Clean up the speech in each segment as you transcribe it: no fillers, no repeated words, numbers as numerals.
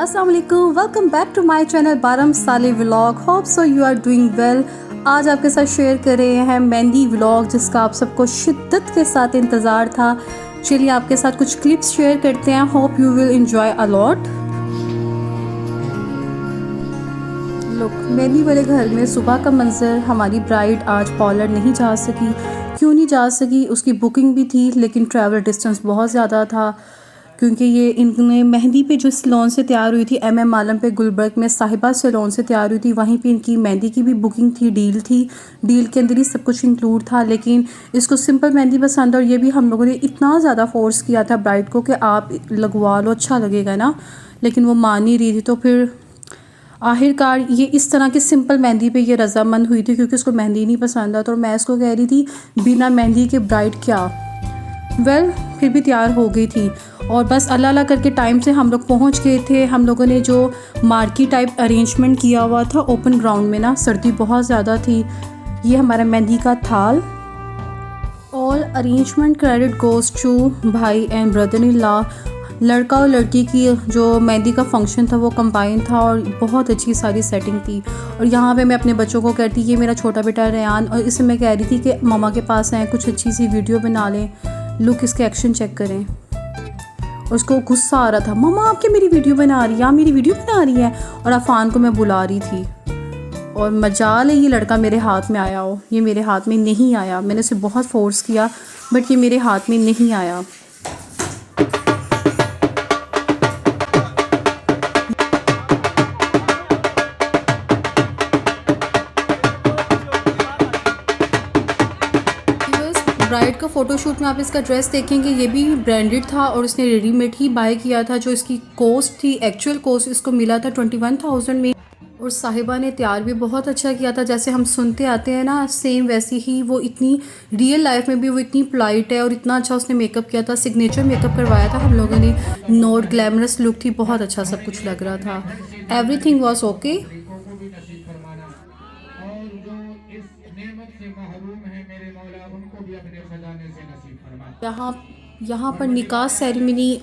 अस्सलाम वालेकुम, welcome back to my channel बारम साले vlog. Hope so you are doing well. आज आपके साथ शेयर कर रहे हैं मेहंदी व्लॉग, जिसका आप सबको शिद्दत के साथ इंतज़ार था। चलिए आपके साथ कुछ क्लिप्स शेयर करते हैं। Hope you will enjoy a lot. Look, mehndi वाले घर में सुबह का मंजर। हमारी ब्राइड आज पार्लर नहीं जा सकी। क्यों नहीं जा सकी? उसकी बुकिंग भी थी लेकिन ट्रैवल डिस्टेंस बहुत ज़्यादा था, क्योंकि ये इनने मेहंदी पे जो सैलून से तैयार हुई थी, MM आलम पे गुलबर्ग में साहिबा सैलून से तैयार हुई थी, वहीं पे इनकी मेहंदी की भी बुकिंग थी, डील थी। डील के अंदर ही सब कुछ इंक्लूड था, लेकिन इसको सिंपल मेहंदी पसंद। और ये भी हम लोगों ने इतना ज़्यादा फोर्स किया था ब्राइड को कि आप लगवा लो, अच्छा लगेगा ना, लेकिन वो मान नहीं रही थी। तो फिर आखिरकार ये इस तरह की सिंपल मेहंदी पे ये रजामंद हुई थी, क्योंकि उसको मेहंदी नहीं पसंद था। तो मैं इसको कह रही थी बिना मेहंदी के ब्राइड क्या। फिर भी तैयार हो गई थी और बस अल्लाह अल्लाह करके टाइम से हम लोग पहुंच गए थे। हम लोगों ने जो मार्की टाइप अरेंजमेंट किया हुआ था ओपन ग्राउंड में ना, सर्दी बहुत ज़्यादा थी। ये हमारा मेहंदी का थाल। All arrangement credit goes to भाई एंड ब्रदर इन लॉ। लड़का और लड़की की जो मेहंदी का फंक्शन था वो कंबाइन था और बहुत अच्छी सारी सेटिंग थी। और यहाँ पे मैं अपने बच्चों को कहती, ये मेरा छोटा बेटा रेयान, और इससे मैं कह रही थी कि मामा के पास आए, कुछ अच्छी सी वीडियो बना लें। लुक, इसके एक्शन चेक करें। और उसको गुस्सा आ रहा था, मम्मा आप क्या मेरी वीडियो बना रही है, आप मेरी वीडियो बना रही है। और अफान को मैं बुला रही थी और मजाल है ये लड़का मेरे हाथ में आया हो। ये मेरे हाथ में नहीं आया, मैंने उसे बहुत फोर्स किया बट ये मेरे हाथ में नहीं आया। ब्राइड का फ़ोटोशूट में आप इसका ड्रेस देखेंगे, ये भी ब्रांडेड था और उसने रेडीमेड ही बाय किया था। जो इसकी कॉस्ट थी, एक्चुअल कॉस्ट इसको मिला था 21,000 में। और साहिबा ने तैयार भी बहुत अच्छा किया था, जैसे हम सुनते आते हैं ना, सेम वैसी ही वो इतनी रियल लाइफ में भी वो इतनी पोलाइट है। और इतना अच्छा उसने मेकअप किया था, सिग्नेचर मेकअप करवाया था हम लोगों ने। नॉट ग्लैमरस लुक थी, बहुत अच्छा सब कुछ लग रहा था। Everything was okay. यहाँ पर निकाह सेरेमनी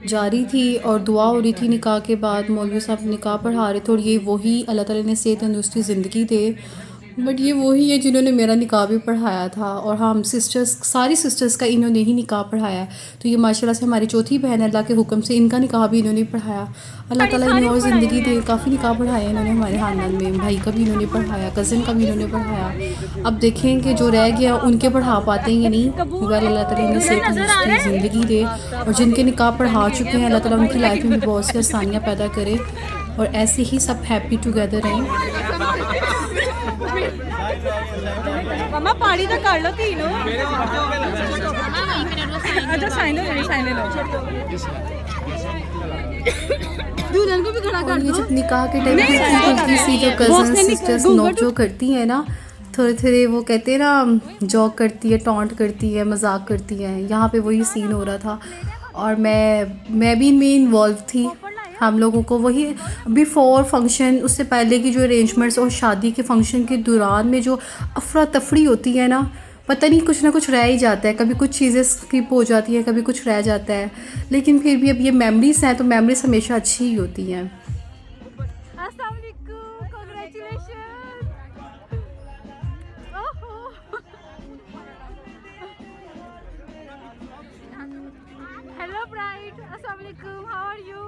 जारी थी और दुआ हो रही थी। निकाह के बाद मौलवी साहब निकाह पढ़ा रहे थे और ये वही, अल्लाह ताला ने सेहत तंदुरुस्ती ज़िंदगी दे, बट ये वही है जिन्होंने मेरा निकाह भी पढ़ाया था। और हम सिस्टर्स, सारी सिस्टर्स का इन्होंने ही निकाह पढ़ाया है। तो ये माशाल्लाह से हमारी चौथी बहन है, अल्लाह के हुक्म से इनका निकाह भी इन्होंने पढ़ाया। अल्लाह ताला इन्हें और ज़िंदगी दे। काफ़ी निकाह पढ़ाए इन्होंने हमारे खानदान में। भाई का भी इन्होंने पढ़ाया, कज़न का भी इन्होंने पढ़ाया। अब देखें कि जो रह गया उनके पढ़ा पाते हैं या नहीं। वह अल्लाह ताला इन्हें सेहत तंदुरुस्ती ज़िंदगी दे, और जिनके निकाह पढ़ा चुके हैं अल्लाह ताला उनकी लाइफ में भी बहुत सी आसानियाँ पैदा करे और ऐसे ही सब हैप्पी टुगेदर रहें। मम्मा पानी तो कर लो तीनों। अच्छा साइन लो, साइन लो। दुल्हन को भी खड़ा कर दो। जब निकाह के टाइम हल्की सी जो कज़न सिस्टर्स नोक-झोंक करती हैं ना, थोड़े थोड़े वो कहते हैं ना, जॉक करती है, टॉन्ट करती है, मजाक करती है। यहाँ पे वही सीन हो रहा था और मैं भी इनमें इन्वॉल्व थी। हम लोगों को वही बिफ़ोर फंक्शन, उससे पहले की जो अरेंजमेंट्स और शादी के फंक्शन के दौरान में जो अफरा तफरी होती है ना, पता नहीं कुछ ना कुछ रह ही जाता है। कभी कुछ चीज़ें स्किप हो जाती हैं, कभी कुछ रह जाता है, लेकिन फिर भी अब ये मेमोरीज हैं तो मेमोरीज हमेशा अच्छी ही होती हैं। हेलो ब्राइड, अस्सलाम वालेकुम, हाउ आर यू?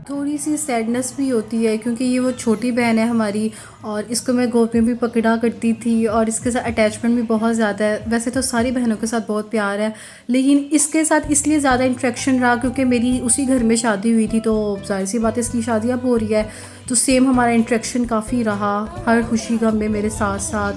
थोड़ी सी सैडनेस भी होती है क्योंकि ये वो छोटी बहन है हमारी और इसको मैं गोद में भी पकड़ा करती थी और इसके साथ अटैचमेंट भी बहुत ज़्यादा है। वैसे तो सारी बहनों के साथ बहुत प्यार है, लेकिन इसके साथ इसलिए ज़्यादा इंट्रैक्शन रहा क्योंकि मेरी उसी घर में शादी हुई थी। तो जाहिर सी बात है, इसकी शादी अब हो रही है तो सेम हमारा इंट्रैक्शन काफ़ी रहा, हर खुशी गम में मेरे साथ साथ,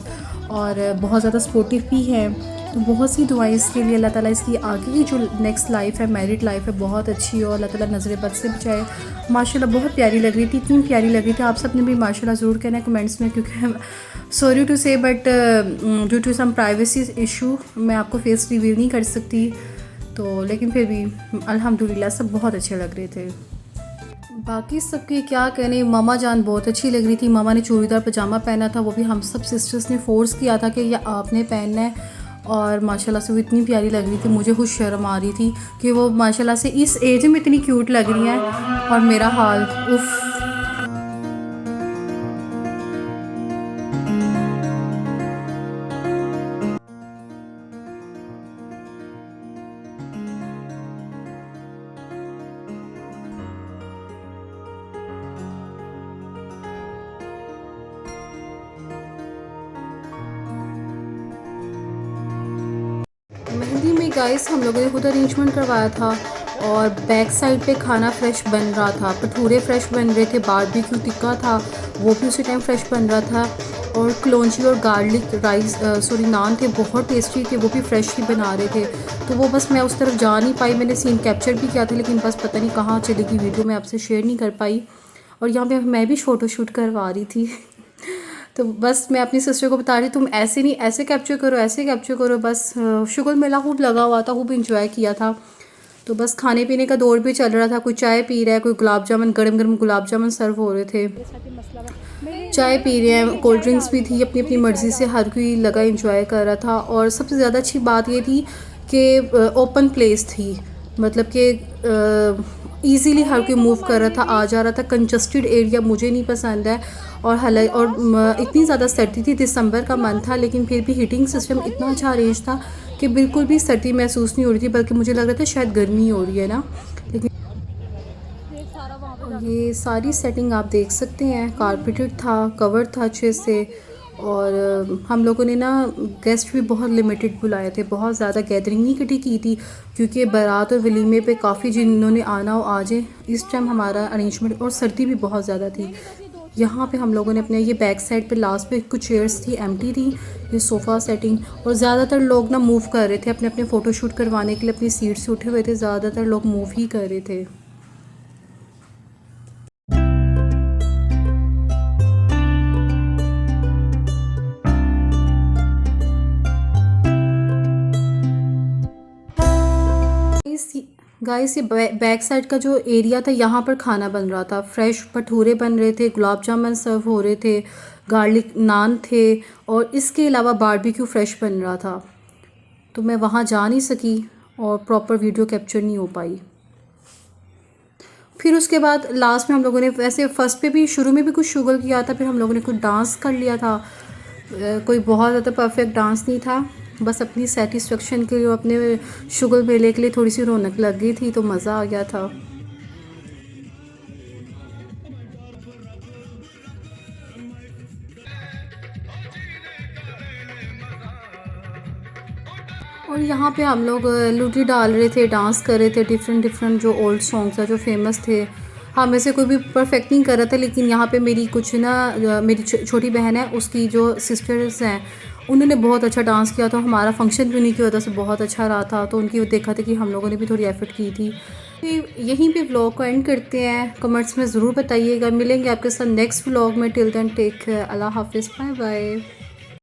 और बहुत ज़्यादा सपोर्टिव भी है। तो बहुत सी दुआएं इसके लिए, अल्लाह ताला इसकी आगे की जो नेक्स्ट लाइफ है, मैरिड लाइफ है, बहुत अच्छी हो, अल्लाह ताला नज़र बद से बचाए। माशाल्लाह बहुत प्यारी लग रही थी, इतनी प्यारी लग रही थी। आप सब ने भी माशाल्लाह ज़रूर कहना है कमेंट्स में, क्योंकि सॉरी टू से but due to some privacy issue मैं आपको फेस रिवील नहीं कर सकती। तो लेकिन फिर भी अल्हम्दुलिल्लाह सब बहुत अच्छे लग रहे थे। बाकी सबके क्या कहने, मामा जान बहुत अच्छी लग रही थी। मामा ने चूड़ीदार पजामा पहना था, वो भी हम सब सिस्टर्स ने फ़ोर्स किया था कि यह आपने पहनना है। और माशाल्लाह से वो इतनी प्यारी लग रही थी, मुझे खुद शर्म आ रही थी कि वो माशाल्लाह से इस एज में इतनी क्यूट लग रही हैं। और मेरा हाल उफ। मेहंदी में गाइस हम लोगों ने खुद अरेंजमेंट करवाया था और बैक साइड पे खाना फ्रेश बन रहा था, भटूरे फ्रेश बन रहे थे, बारबेक्यू टिक्का था वो भी उसी टाइम फ्रेश बन रहा था, और कलौंजी और गार्लिक राइस नान थे, बहुत टेस्टी थे, वो भी फ्रेश ही बना रहे थे। तो वो बस मैं उस तरफ जा नहीं पाई, मैंने सीन कैप्चर भी किया था लेकिन बस पता नहीं कहाँ चलेगी वीडियो, मैं आपसे शेयर नहीं कर पाई। और यहाँ पे मैं भी फ़ोटो शूट करवा रही थी तो बस मैं अपनी सिस्टर को बता रही तुम ऐसे नहीं, ऐसे कैप्चर करो, ऐसे कैप्चर करो। बस शुगर मेला खूब लगा हुआ था, खूब इंजॉय किया था। तो बस खाने पीने का दौर भी चल रहा था, कोई चाय पी रहा है, कोई गुलाब जामुन, गरम गरम गुलाब जामुन सर्व हो रहे थे, चाय पी रहे हैं, कोल्ड ड्रिंक्स भी थी, अपनी अपनी मर्ज़ी से हर कोई लगा इंजॉय कर रहा था। और सबसे ज़्यादा अच्छी बात ये थी कि ओपन प्लेस थी, मतलब कि ईज़िली हर कोई मूव कर रहा था, आ जा रहा था। कंजस्टेड एरिया मुझे नहीं पसंद है। और इतनी ज़्यादा सर्दी थी, दिसंबर का मंथ था, लेकिन फिर भी हीटिंग सिस्टम इतना अच्छा अरेंज था कि बिल्कुल भी सर्दी महसूस नहीं हो रही थी, बल्कि मुझे लग रहा था शायद गर्मी हो रही है ना। लेकिन ये सारी सेटिंग आप देख सकते हैं, कारपेटेड था, कवर था अच्छे से। और हम लोगों ने ना गेस्ट भी बहुत लिमिटेड बुलाए थे, बहुत ज़्यादा गैदरिंग नहीं इकट्ठी की थी, क्योंकि बारात और वलीमे पे काफ़ी जिन्होंने आना हो आ जाए, इस टाइम हमारा अरेंजमेंट। और सर्दी भी बहुत ज़्यादा थी। यहाँ पे हम लोगों ने अपने ये बैक साइड पे लास्ट पे कुछ चेयर्स थी एम्प्टी थी, ये सोफ़ा सेटिंग। और ज़्यादातर लोग ना मूव कर रहे थे अपने अपने फ़ोटो शूट करवाने के लिए, अपनी सीट से उठे हुए थे, ज़्यादातर लोग मूव ही कर रहे थे। गाइस ये बैक साइड का जो एरिया था, यहाँ पर खाना बन रहा था, फ्रेश भटूरे बन रहे थे, गुलाब जामुन सर्व हो रहे थे, गार्लिक नान थे, और इसके अलावा बारबेक्यू फ्रेश बन रहा था। तो मैं वहाँ जा नहीं सकी और प्रॉपर वीडियो कैप्चर नहीं हो पाई। फिर उसके बाद लास्ट में हम लोगों ने, वैसे फ़र्स्ट पे भी शुरू में भी कुछ शुगल किया था, फिर हम लोगों ने कुछ डांस कर लिया था। कोई बहुत ज़्यादा परफेक्ट डांस नहीं था, बस अपनी सेटिस्फेक्शन के लिए, अपने शुगर मेले के लिए थोड़ी सी रौनक लग गई थी, तो मज़ा आ गया था। और यहाँ पे हम लोग लूटी डाल रहे थे, डांस कर रहे थे, डिफरेंट डिफरेंट जो ओल्ड सॉन्ग्स हैं जो फेमस थे। हाँ, में से कोई भी परफेक्ट नहीं कर रहा था, लेकिन यहाँ पे मेरी कुछ ना मेरी छोटी बहन है, उसकी जो सिस्टर्स हैं, उन्होंने बहुत अच्छा डांस किया था। हमारा फंक्शन भी उन्हीं की वजह से बहुत अच्छा रहा था, तो उनकी देखा था कि हम लोगों ने भी थोड़ी एफर्ट की थी। यहीं पे व्लॉग को एंड करते हैं। कमेंट्स में ज़रूर बताइएगा, मिलेंगे आपके साथ नेक्स्ट व्लॉग में। टिल देन टेक केयर, अल्लाह हाफिज़, बाय बाय।